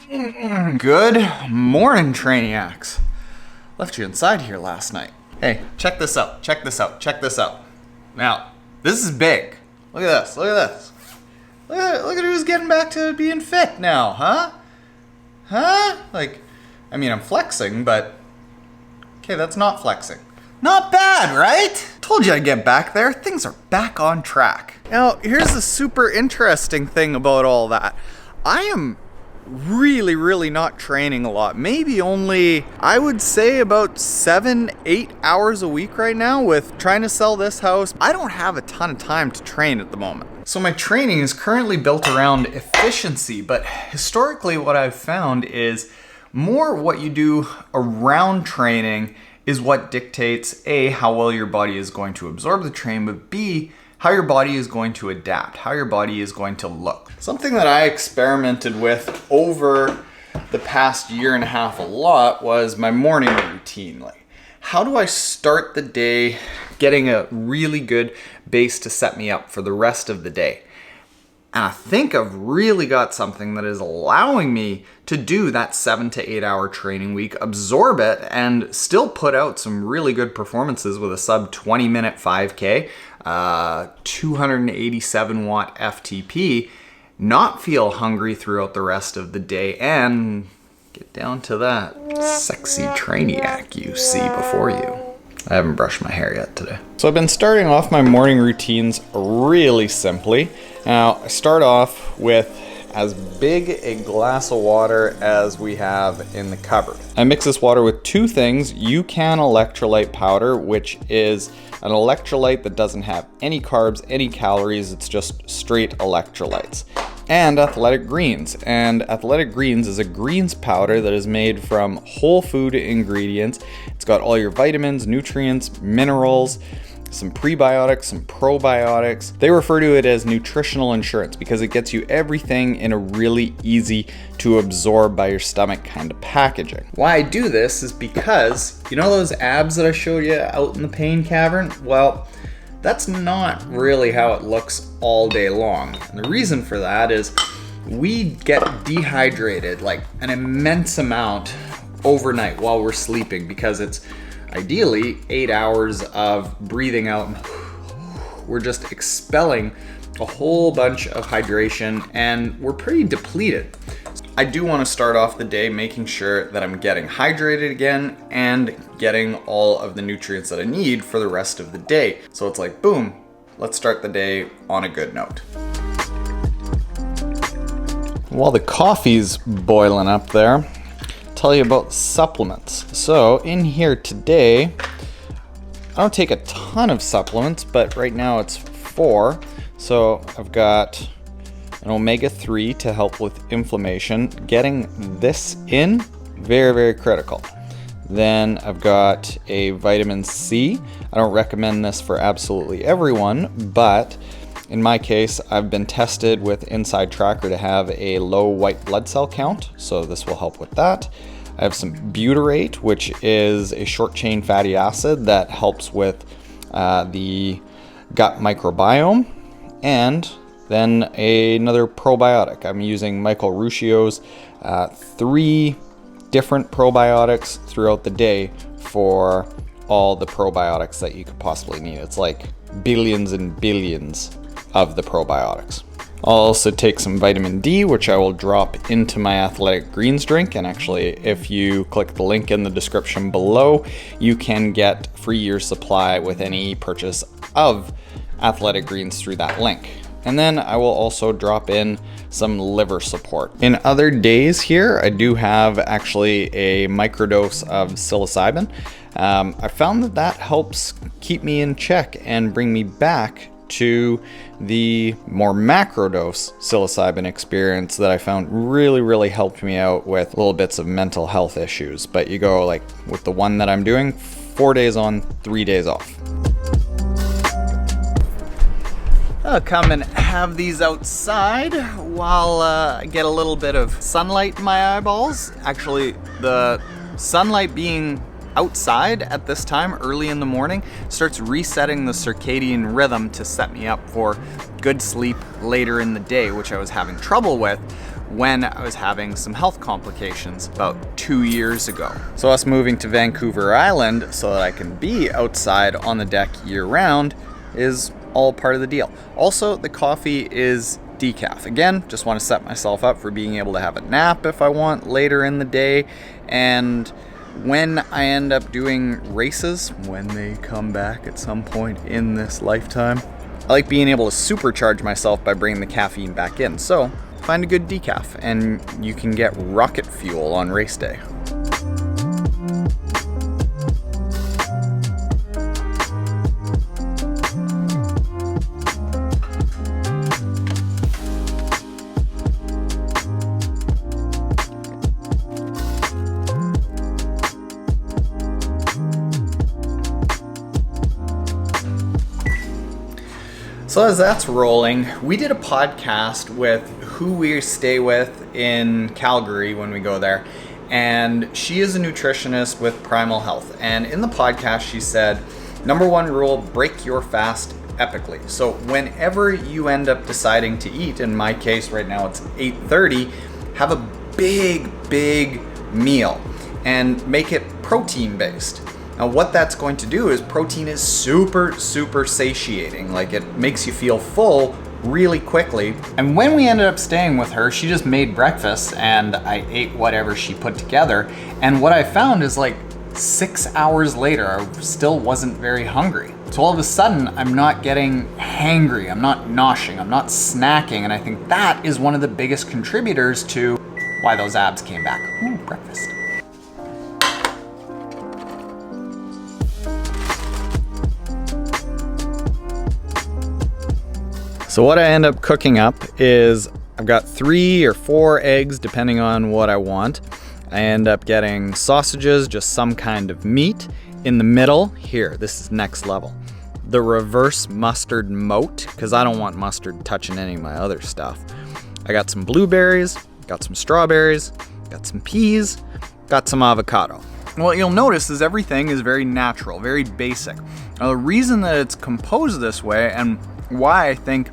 Good morning, Trainiacs. Left you inside here last night. Hey, check this out, check this out, check this out. Now, this is big. Look at this, look at this. Look at who's getting back to being fit now, huh? Huh? Like, I mean, I'm flexing, but... Okay, that's not flexing. Not bad, right? Told you I'd get back there. Things are back on track. Now, here's the super interesting thing about all that. I am really not training a lot. Maybe only, I would say, about 7-8 hours a week right now with trying to sell this house. I don't have a ton of time to train at the moment. So my training is currently built around efficiency, but historically what I've found is more what you do around training is what dictates A, how well your body is going to absorb the training, but B, how your body is going to adapt, how your body is going to look. Something that I experimented with over the past year and a half a lot was my morning routine. Like, how do I start the day getting a really good base to set me up for the rest of the day? And I think I've really got something that is allowing me to do that 7 to 8 hour training week, absorb it, and still put out some really good performances with a sub 20 minute 5K, 287 watt FTP, not feel hungry throughout the rest of the day, and get down to that sexy trainiac you see before you. I haven't brushed my hair yet today. So I've been starting off my morning routines really simply. Now, I start off with as big a glass of water as we have in the cupboard. I mix this water with two things: UCAN electrolyte powder, which is an electrolyte that doesn't have any carbs, any calories, it's just straight electrolytes. And Athletic Greens. And Athletic Greens is a greens powder that is made from whole food ingredients. It's got all your vitamins, nutrients, minerals, some prebiotics, some probiotics. They refer to it as nutritional insurance because it gets you everything in a really easy to absorb by your stomach kind of packaging. Why I do this is because, you know those abs that I showed you out in the pain cavern? Well, that's not really how it looks all day long. And the reason for that is we get dehydrated like an immense amount overnight while we're sleeping, because it's ideally 8 hours of breathing out. We're just expelling a whole bunch of hydration and we're pretty depleted. I do want to start off the day making sure that I'm getting hydrated again and getting all of the nutrients that I need for the rest of the day. So it's like, boom, let's start the day on a good note. While the coffee's boiling up there, I'll tell you about supplements. So in here today, I don't take a ton of supplements, but right now it's 4. So I've got an omega-3 to help with inflammation. Getting this in, very critical. Then I've got a vitamin C. I don't recommend this for absolutely everyone, but in my case, I've been tested with Inside Tracker to have a low white blood cell count, so this will help with that. I have some butyrate, which is a short chain fatty acid that helps with the gut microbiome, and then another probiotic. I'm using Michael Ruscio's 3 different probiotics throughout the day for all the probiotics that you could possibly need. It's like billions and billions of the probiotics. I'll also take some vitamin D, which I will drop into my Athletic Greens drink. And actually, if you click the link in the description below, you can get free year supply with any purchase of Athletic Greens through that link. And then I will also drop in some liver support. In other days here, I do have actually a microdose of psilocybin. I found that helps keep me in check and bring me back to the more macrodose psilocybin experience that I found really helped me out with little bits of mental health issues. But you go like with the one that I'm doing, 4 days on, 3 days off. I'll come and have these outside while I get a little bit of sunlight in my eyeballs. Actually, the sunlight being outside at this time early in the morning starts resetting the circadian rhythm to set me up for good sleep later in the day, which I was having trouble with when I was having some health complications about 2 years ago. So us moving to Vancouver Island so that I can be outside on the deck year round is all part of the deal. Also, the coffee is decaf. Again, just want to set myself up for being able to have a nap if I want later in the day. And when I end up doing races, when they come back at some point in this lifetime, I like being able to supercharge myself by bringing the caffeine back in. So find a good decaf and you can get rocket fuel on race day. So as that's rolling, we did a podcast with who we stay with in Calgary when we go there. And she is a nutritionist with Primal Health. And in the podcast, she said, number one rule, break your fast epically. So whenever you end up deciding to eat, in my case right now it's 8:30, have a big meal and make it protein based. Now what that's going to do is protein is super satiating. Like it makes you feel full really quickly. And when we ended up staying with her, she just made breakfast and I ate whatever she put together. And what I found is like 6 hours later, I still wasn't very hungry. So all of a sudden, I'm not getting hangry, I'm not noshing, I'm not snacking. And I think that is one of the biggest contributors to why those abs came back. Ooh, breakfast. So what I end up cooking up is I've got 3 or 4 eggs depending on what I want. I end up getting sausages, just some kind of meat. In the middle, here, this is next level. The reverse mustard moat, because I don't want mustard touching any of my other stuff. I got some blueberries, got some strawberries, got some peas, got some avocado. And what you'll notice is everything is very natural, very basic. Now the reason that it's composed this way and why I think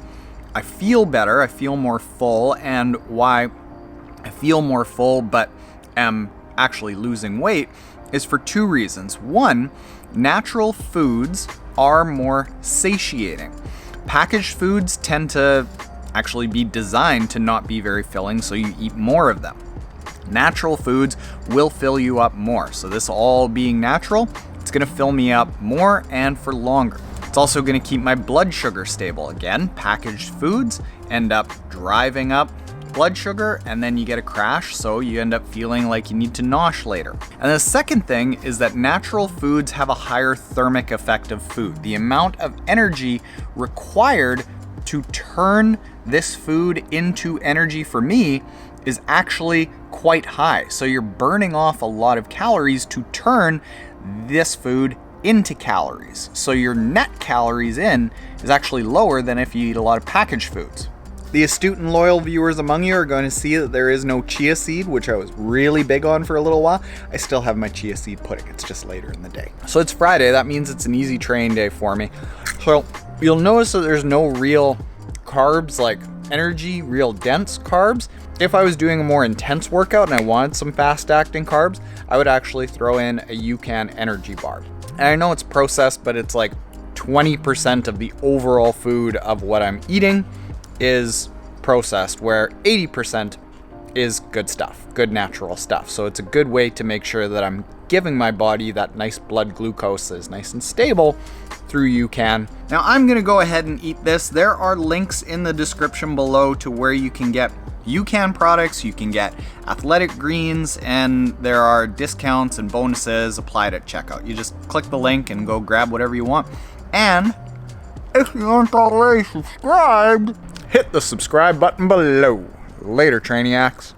I feel better, I feel more full, and why I feel more full but am actually losing weight is for 2 reasons. One, natural foods are more satiating. Packaged foods tend to actually be designed to not be very filling, so you eat more of them. Natural foods will fill you up more. So this all being natural, it's gonna fill me up more and for longer. It's also gonna keep my blood sugar stable. Again, packaged foods end up driving up blood sugar and then you get a crash, so you end up feeling like you need to nosh later. And the second thing is that natural foods have a higher thermic effect of food. The amount of energy required to turn this food into energy for me is actually quite high. So you're burning off a lot of calories to turn this food into calories. So your net calories in is actually lower than if you eat a lot of packaged foods. The astute and loyal viewers among you are going to see that there is no chia seed, which I was really big on for a little while. I still have my chia seed pudding. It's just later in the day. So it's Friday. That means it's an easy training day for me. So you'll notice that there's no real carbs, like energy, real dense carbs. If I was doing a more intense workout and I wanted some fast acting carbs, I would actually throw in a UCAN energy bar. And I know it's processed, but it's like 20% of the overall food of what I'm eating is processed, where 80% is good stuff, good natural stuff. So it's a good way to make sure that I'm giving my body that nice blood glucose that is nice and stable through UCAN. Now I'm gonna go ahead and eat this. There are links in the description below to where you can get UCAN products, you can get athletic greens, and there are discounts and bonuses applied at checkout. You just click the link and go grab whatever you want. And if you aren't already subscribed, hit the subscribe button below. Later, Trainiacs.